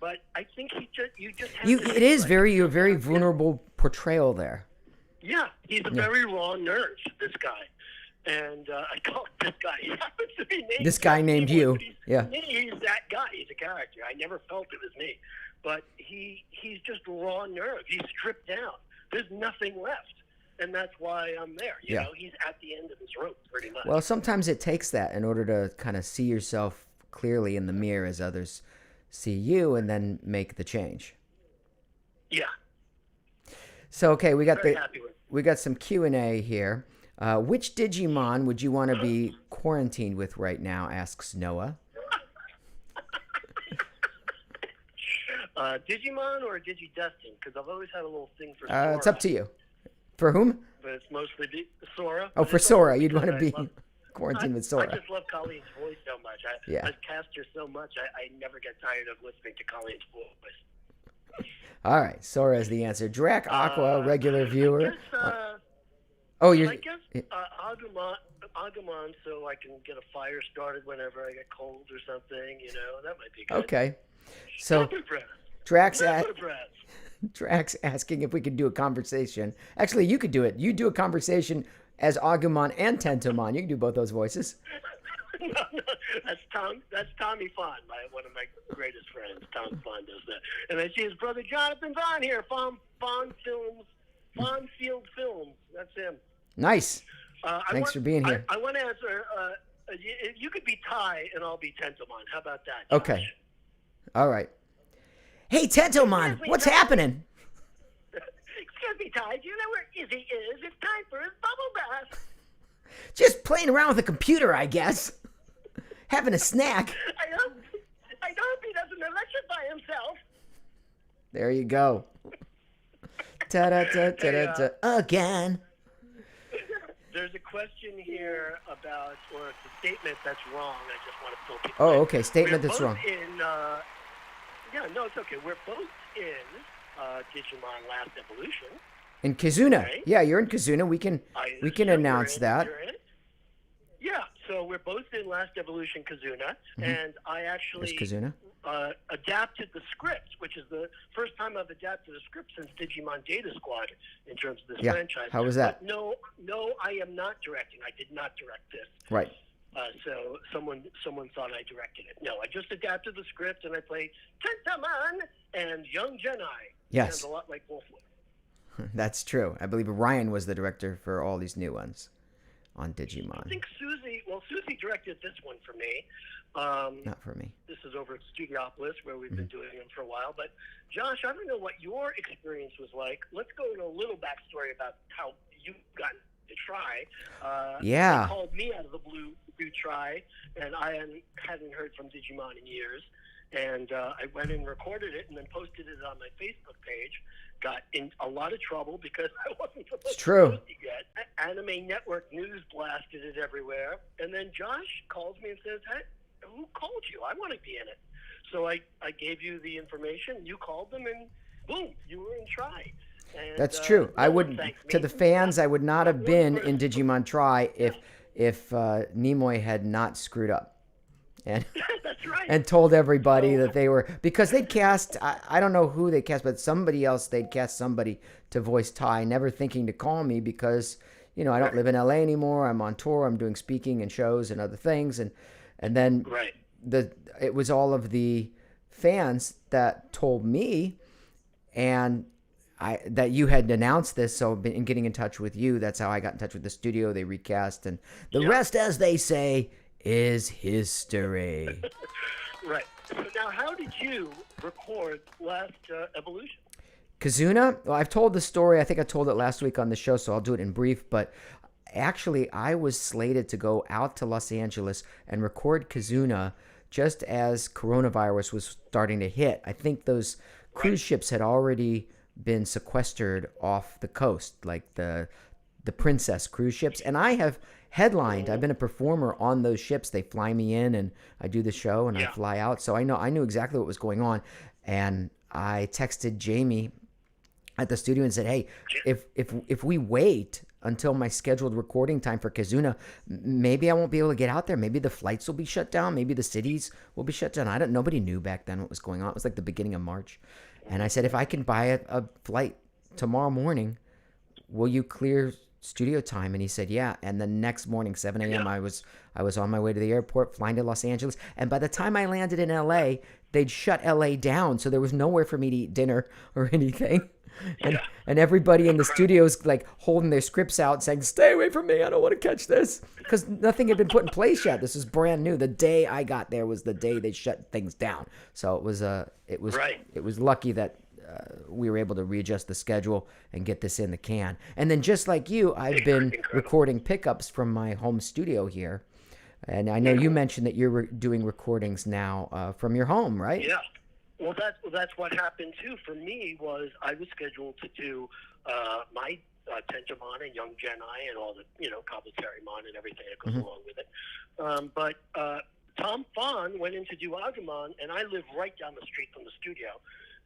But I think you just have to it is a very vulnerable portrayal there. Yeah, he's a very raw nerve, this guy. And I call it this guy. He happens to be named this guy named you. Yeah. He's that guy. He's a character. I never felt it was me. But he's just raw nerve. He's stripped down. There's nothing left. And that's why I'm there. You know, he's at the end of his rope, pretty much. Well, sometimes it takes that in order to kind of see yourself clearly in the mirror as others see you, and then make the change. Yeah. So okay, we got Very some Q&A here. Which Digimon would you want to be quarantined with right now? Asks Noah. Digimon or Digidestin? Because I've always had a little thing for Sora. It's up to you. For whom? But it's mostly Sora. Oh, for Sora. You'd want to be quarantined with Sora. I just love Colleen's voice so much. I've cast her so much, I never get tired of listening to Colleen's voice. All right. Sora is the answer. Drac Aqua, regular viewer. I guess Agumon, so I can get a fire started whenever I get cold or something. You know, that might be good. Okay. So Drax asking if we could do a conversation. Actually, you could do it. You do a conversation as Agumon and Tentomon. You can do both those voices. No, that's Tommy Fon, one of my greatest friends. Tom Fon does that. And I see his brother Jonathan's on here. Fon Field Films. That's him. Nice. Thanks for being here. I want to answer. You could be Ty, and I'll be Tentomon. How about that, Josh? Okay. All right. Hey, Tentomon, what's happening? Excuse me, Ty. Do you know where Izzy is? It's time for his bubble bath. Just playing around with a computer, I guess. Having a snack. I hope he doesn't electrify himself. There you go. Ta-da-ta-ta-ta-ta. Again. There's a question here about, or it's a statement that's wrong. I just want to fill people in. Oh, okay. Statement that's wrong. No, it's okay. We're both in Digimon Last Evolution. In Kizuna. Right? Yeah, you're in Kizuna. We can announce that. Yeah, so we're both in Last Evolution Kizuna, and I actually adapted the script, which is the first time I've adapted a script since Digimon Data Squad in terms of this franchise. How was that? But no, I am not directing. I did not direct this. Right. So someone thought I directed it. No, I just adapted the script, and I played Tentomon and Young Jedi. Yes. Sounds a lot like Wolfwood. That's true. I believe Ryan was the director for all these new ones on Digimon. I think Susie directed this one for me. Not for me. This is over at Studiopolis, where we've been doing them for a while. But Josh, I don't know what your experience was like. Let's go into a little backstory about how you got to Try. They called me out of the blue to Try, and I hadn't heard from Digimon in years. And I went and recorded it and then posted it on my Facebook page. Got in a lot of trouble because I wasn't supposed to post it yet. Anime Network News blasted it everywhere. And then Josh calls me and says, "Hey, who called you? I want to be in it." So I gave you the information. You called them, and boom, you were in Try. And, that's true. I would, to the fans, I would not have been in Digimon Try if Nimoy had not screwed up. And that's right. And told everybody that they were, because they'd cast, I don't know who they cast, but somebody else, they'd cast somebody to voice Ty, never thinking to call me because, you know, I don't live in LA anymore. I'm on tour. I'm doing speaking and shows and other things. And then it was all of the fans that told me and that you had announced this. So in getting in touch with you, that's how I got in touch with the studio. They recast, and the rest, as they say, is history. Right. So now, how did you record Last Evolution? Kazuna, well, I've told the story. I think I told it last week on the show, so I'll do it in brief. But actually, I was slated to go out to Los Angeles and record Kazuna just as coronavirus was starting to hit. I think those cruise ships had already been sequestered off the coast, like the Princess cruise ships. And I have headlined. I've been a performer on those ships. They fly me in, and I do the show, and I fly out. So I knew exactly what was going on. And I texted Jamie at the studio and said, hey, if we wait until my scheduled recording time for Kazuna, maybe I won't be able to get out there. Maybe the flights will be shut down. Maybe the cities will be shut down. Nobody knew back then what was going on. It was like the beginning of March. And I said, if I can buy a flight tomorrow morning, will you clear studio time? And he said, yeah. And the next morning, 7 a.m., I was on my way to the airport, flying to Los Angeles. And by the time I landed in L.A., they'd shut L.A. down. So there was nowhere for me to eat dinner or anything. And everybody in the studios like holding their scripts out saying, stay away from me, I don't want to catch this, because nothing had been put in place yet. This is brand new. The day I got there was the day they shut things down. So it was lucky that we were able to readjust the schedule and get this in the can. And then just like you, I've been recording pickups from my home studio here. And I know you mentioned that you're doing recordings now from your home, right? Yeah. Well, that's what happened too. For me, was I was scheduled to do my Tentamon and Young Jedi and all the Kabuterimon and everything that goes along with it. But Tom Fon went in to do Agumon, and I live right down the street from the studio.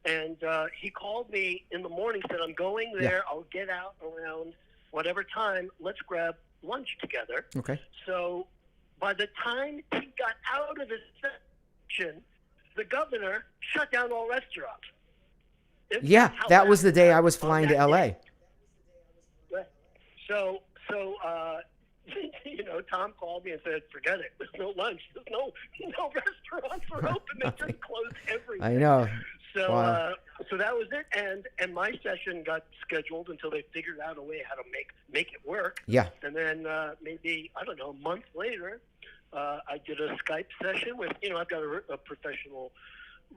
And he called me in the morning, said, I'm going there. Yeah. I'll get out around whatever time. Let's grab lunch together. Okay. So by the time he got out of his section, the governor shut down all restaurants. That was the day I was flying to L.A. Right. So Tom called me and said, forget it. There's no lunch. There's no restaurants are open. They just closed everything. I know. So wow. So that was it. And my session got scheduled until they figured out a way how to make it work. Yeah. And then maybe, I don't know, a month later, I did a Skype session with, I've got a professional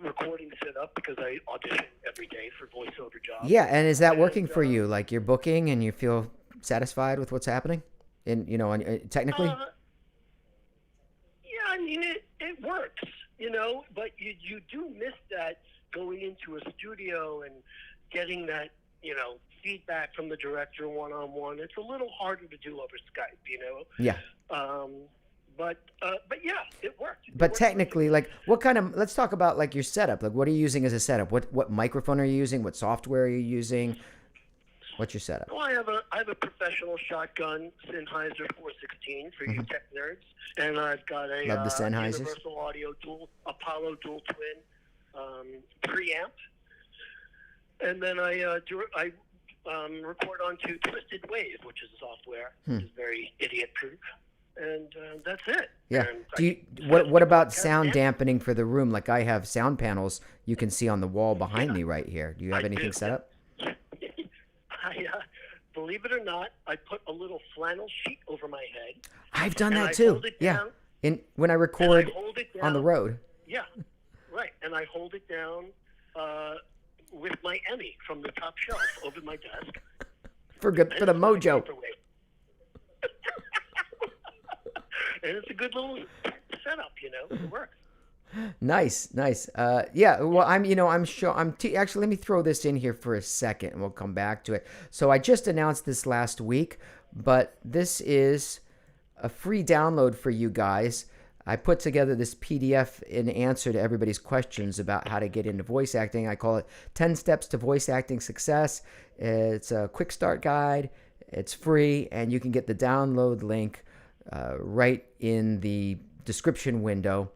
recording set up because I audition every day for voiceover jobs. Yeah, and is that working for you? Like you're booking and you feel satisfied with what's happening? Technically? Yeah, I mean, it works, but you do miss that going into a studio and getting that, feedback from the director one-on-one. It's a little harder to do over Skype, Yeah. But yeah, it worked. But technically, like, let's talk about like your setup. Like, what are you using as a setup? What microphone are you using? What software are you using? What's your setup? Well, I have a professional shotgun Sennheiser 416 for you tech nerds, and I've got a Universal Audio Apollo dual twin preamp, and then I record onto Twisted Wave, which is a software, which is very idiot-proof. And that's it. Yeah. What about sound dampening for the room? Like I have sound panels you can see on the wall behind me right here. Do you have anything set up? Believe it or not, I put a little flannel sheet over my head. I've done that too. Yeah. When I record on the road. Yeah. Right. And I hold it down with my Emmy from the top shelf over my desk. For the mojo. And it's a good little setup, it works. Nice. Yeah. Well, I'm sure. Actually, let me throw this in here for a second, and we'll come back to it. So I just announced this last week, but this is a free download for you guys. I put together this PDF in answer to everybody's questions about how to get into voice acting. I call it 10 Steps to Voice Acting Success. It's a quick start guide. It's free, and you can get the download link right in the description window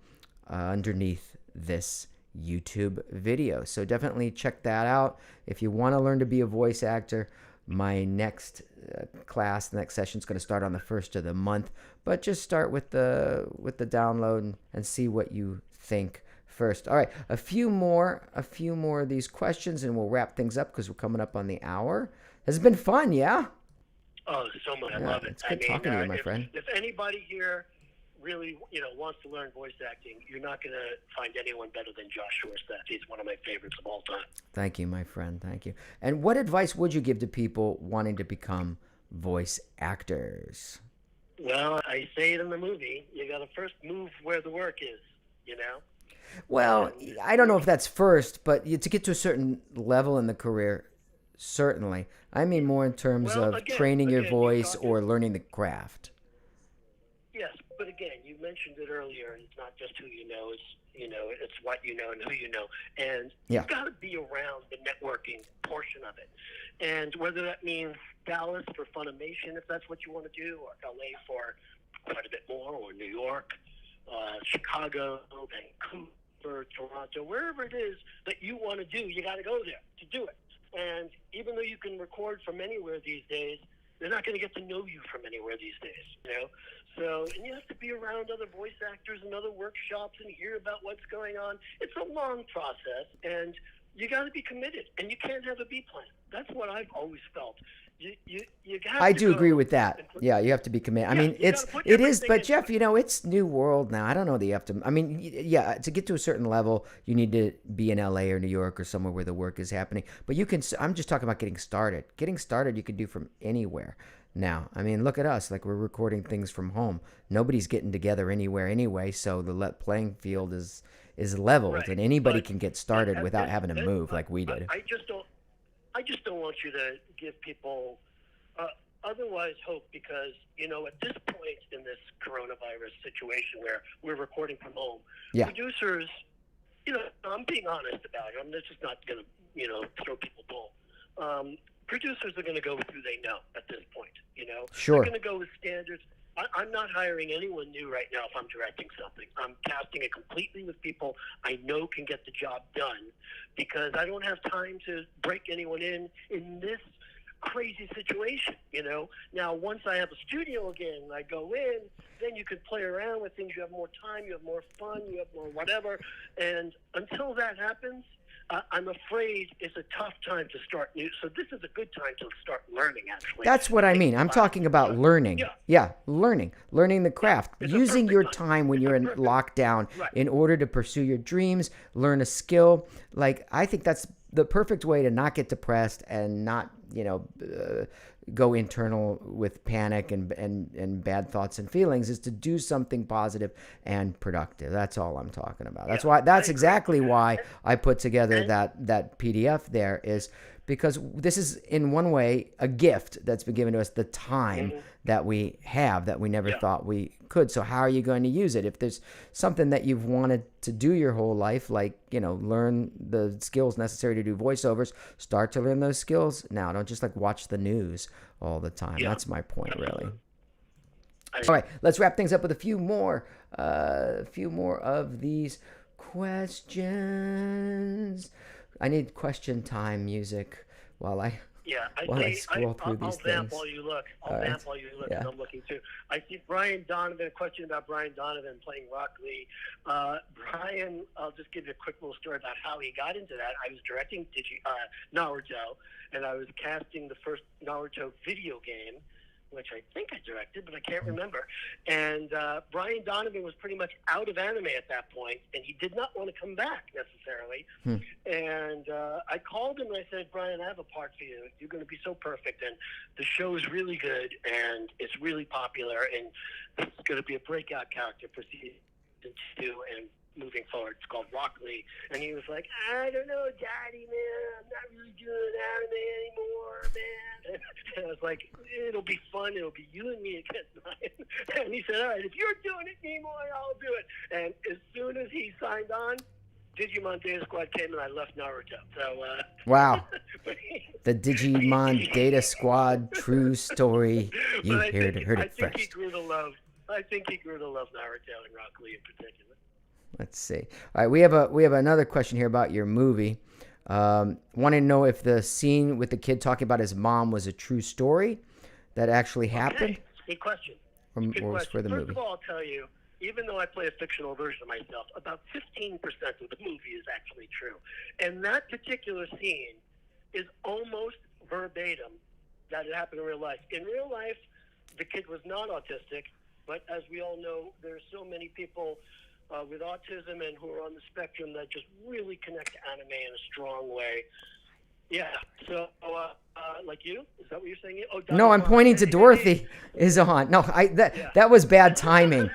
underneath this YouTube video. So definitely check that out. If you want to learn to be a voice actor, my next class, the next session is going to start on the 1st of the month. But just start with the download and see what you think first. All right, a few more of these questions, and we'll wrap things up because we're coming up on the hour. This has been fun, yeah? Oh, so much. I love it. It's good talking to you, my friend. If anybody here really, wants to learn voice acting, you're not going to find anyone better than Joshua Seth. He's one of my favorites of all time. Thank you, my friend. Thank you. And what advice would you give to people wanting to become voice actors? Well, I say it in the movie, you got to first move where the work is, Well, I don't know if that's first, but to get to a certain level in the career, certainly. I mean more in terms of training your voice or learning the craft. Yes, but again, you mentioned it earlier, and it's not just who you know, it's what you know and who you know. And you've got to be around the networking portion of it. And whether that means Dallas for Funimation, if that's what you want to do, or LA for quite a bit more, or New York, Chicago, Vancouver, Toronto, wherever it is that you want to do, you got to go there to do it. And even though you can record from anywhere these days, they're not going to get to know you from anywhere these days, So, and you have to be around other voice actors and other workshops and hear about what's going on. It's a long process, and you got to be committed, and you can't have a B plan. That's what I've always felt. You got. I do agree with that. Yeah, you have to be committed. I mean, it is, but Jeff, it's new world now. I don't know that you have to. I mean, yeah, to get to a certain level, you need to be in LA or New York or somewhere where the work is happening. But you can. I'm just talking about getting started. Getting started, you can do from anywhere. Now, I mean, look at us. Like, we're recording things from home. Nobody's getting together anywhere anyway, so the playing field is leveled, and anybody can get started without having to move like we did. I just don't want you to give people otherwise hope, because at this point in this coronavirus situation where we're recording from home, producers, I'm being honest about it. I'm just not going to throw people bull. Producers are going to go with who they know at this point. Sure. They're going to go with standards. I'm not hiring anyone new right now if I'm directing something. I'm casting it completely with people I know can get the job done, because I don't have time to break anyone in this crazy situation, Now, once I have a studio again, I go in, then you can play around with things. You have more time, you have more fun, you have more whatever. And until that happens, I'm afraid it's a tough time to start new. So this is a good time to start learning, actually. That's what I mean. I'm talking about learning. Yeah, learning the craft. Using your time when you're in lockdown in order to pursue your dreams, learn a skill. Like, I think that's the perfect way to not get depressed and not, go internal with panic and bad thoughts and feelings, is to do something positive and productive. That's all I'm talking about. That's exactly why I put together that PDF there, is because this is in one way a gift that's been given to us, the time that we have that we never thought we could. So how are you going to use it? If there's something that you've wanted to do your whole life, like, learn the skills necessary to do voiceovers, start to learn those skills now. Don't just watch the news all the time. That's my point, really. All right, let's wrap things up with a few more of these questions. I need question time music while I scroll through these things. I'll vamp while you look. As I'm looking through. I see Brian Donovan, a question about Brian Donovan playing Rock Lee. Brian, I'll just give you a quick little story about how he got into that. I was directing Naruto, and I was casting the first Naruto video game, which I think I directed, but I can't remember. And Brian Donovan was pretty much out of anime at that point, and he did not want to come back necessarily. And I called him and I said, Brian, I have a part for you. You're going to be so perfect, and the show is really good, and it's really popular, and it's going to be a breakout character for season 2 and moving forward. It's called Rock Lee. And he was like, I don't know, Daddy, man. I'm not really doing anime anymore, man. And I was like, it'll be fun. It'll be you and me against Ryan. And he said, all right, if you're doing it, Nimoy, I'll do it. And as soon as he signed on, Digimon Data Squad came and I left Naruto. So wow. The Digimon Data Squad true story. You heard it first. I think he grew to love Naruto and Rock Lee in particular. Let's see. All right, we have another question here about your movie. Wanting to know if the scene with the kid talking about his mom was a true story that actually happened. Good question. Or was for the movie. First of all, I'll tell you, even though I play a fictional version of myself, about 15% of the movie is actually true. And that particular scene is almost verbatim that it happened in real life. In real life, the kid was not autistic. But as we all know, there's so many people with autism and who are on the spectrum that just really connect to anime in a strong way. Yeah. So, like you, is that what you're saying? Oh, No, I'm pointing to Dorothy is on. No, that was bad timing.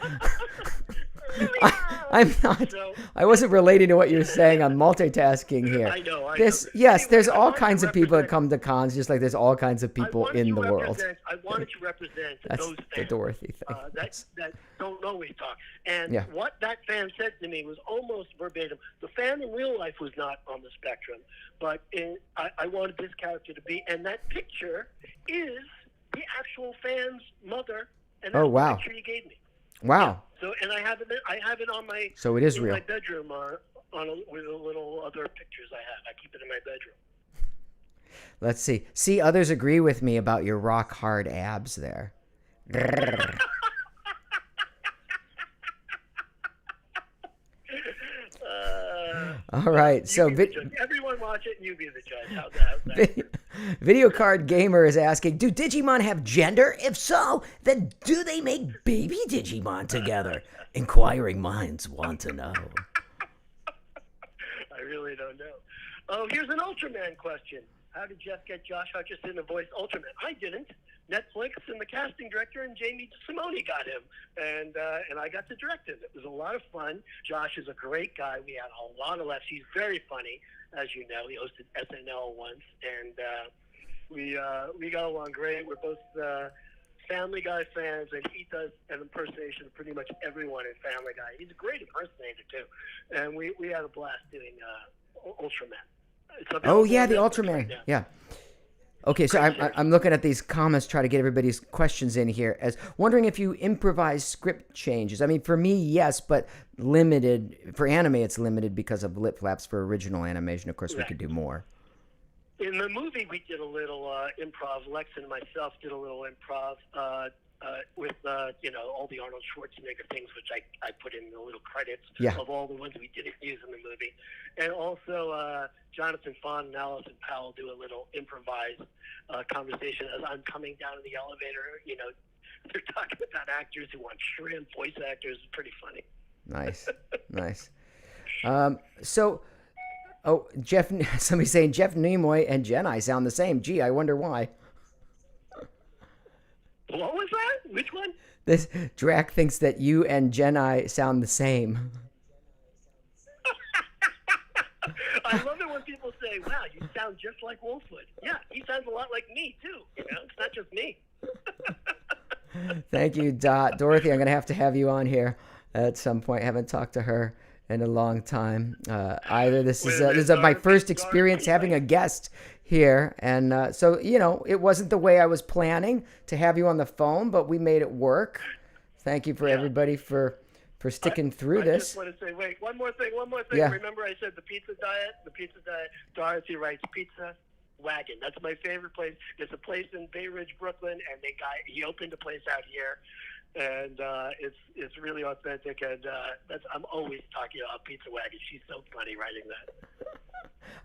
I'm not. So, I wasn't relating to what you're saying. I'm multitasking here. I know. Yes, Anyway, there's I all wanted kinds to of people that represent- come to cons, just like there's all kinds of people in the world. I wanted to represent That's those the fans Dorothy thing. that don't always talk. And Yeah. what that fan said to me was almost verbatim. The fan in real life was not on the spectrum, but I wanted this character to be. And that picture is the actual fan's mother. And that's Oh, wow. the picture he gave me. Wow. So, and I have it on my So it is in real. my bedroom with a little other pictures I have. I keep it in my bedroom. Let's see. See, others agree with me about your rock hard abs there. All right. So Everyone watch it and you be the judge. How's that? Video Card Gamer is asking, do Digimon have gender? If so, then do they make baby Digimon together? Inquiring minds want to know. I really don't know. Oh, here's an Ultraman question. How did Jeff get Josh Hutcherson to voice Ultraman? I didn't. Netflix and the casting director and Jamie Simone got him, and I got to direct him. It was a lot of fun. Josh is a great guy. We had a lot of laughs. He's very funny, as you know. He hosted SNL once, and we got along great. We're both Family Guy fans, and he does an impersonation of pretty much everyone in Family Guy. He's a great impersonator too, and we had a blast doing Ultraman. Oh yeah, the Ultraman. Yeah. Okay, so I'm looking at these comments, try to get everybody's questions in here. As wondering if you improvise script changes. I mean, for me, yes, but limited. For anime, it's limited because of lip flaps. For original animation, of course, we could do more. In the movie, we did a little improv. Lex and myself did a little improv with all the Arnold Schwarzenegger things, which I put in the little credits of all the ones we didn't use in the movie. And also Jonathan Fahn and Allison Powell do a little improvised conversation as I'm coming down in the elevator. You know, they're talking about actors who want shrimp, voice actors. It's pretty funny. Nice. Jeff, somebody's saying Jeff Nimoy and Jedi sound the same. Gee, I wonder why. What was that? Which one? This Drac thinks that you and Jedi sound the same. I love it when people say, wow, you sound just like Wolfwood. Yeah, he sounds a lot like me, too. You know, it's not just me. Thank you, Dorothy. I'm going to have you on here at some point. I haven't talked to her in a long time either. This is my first experience having a guest here. And so, it wasn't the way I was planning to have you on the phone, but we made it work. Thank you for everybody for sticking through this. I just want to say, wait, one more thing. Yeah. Remember I said the pizza diet? Dorothy writes Pizza Wagon. That's my favorite place. It's a place in Bay Ridge, Brooklyn, and he opened a place out here. And it's really authentic, and I'm always talking about Pizza Wagon. She's so funny writing that.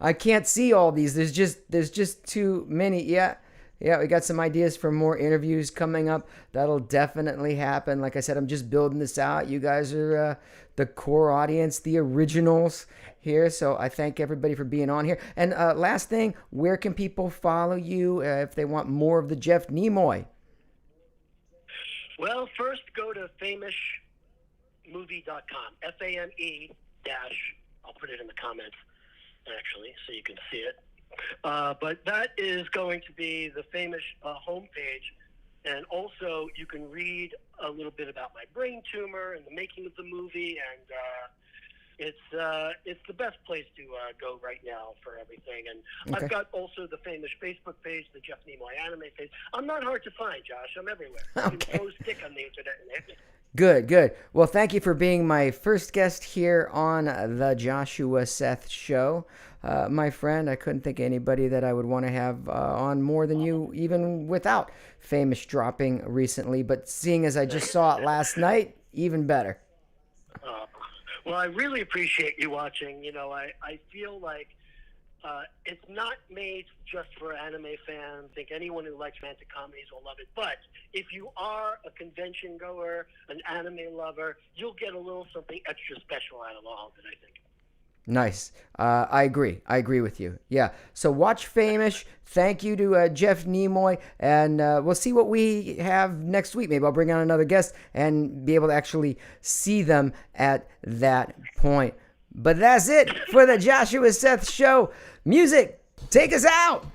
I can't see all these. There's just too many. Yeah, we got some ideas for more interviews coming up. That'll definitely happen. Like I said, I'm just building this out. You guys are the core audience, the originals here. So I thank everybody for being on here. And last thing, where can people follow you if they want more of the Jeff Nimoy? Well, first go to fameishmovie.com. FAME- I'll put it in the comments, actually, so you can see it. But that is going to be the famous homepage. And also, you can read a little bit about my brain tumor and the making of the movie. And it's the best place to go right now for everything. And Okay. I've got also the famous Facebook page, the Jeff Nimoy anime page. I'm not hard to find, Josh. I'm everywhere. You Okay. can throw a stick on the internet and hit me. Good. Well, thank you for being my first guest here on the Joshua Seth Show. My friend, I couldn't think of anybody that I would want to have on more than you, even without Famous dropping recently. But seeing as I just saw it last night, even better. Well, I really appreciate you watching. You know, I feel like It's not made just for anime fans. I think anyone who likes romantic comedies will love it. But if you are a convention goer, an anime lover, you'll get a little something extra special out of all of it, I think. Nice. I agree. I agree with you. Yeah. So watch Famish. Thank you to Jeff Nimoy. And we'll see what we have next week. Maybe I'll bring on another guest and be able to actually see them at that point. But that's it for the Joshua Seth Show. Music, take us out.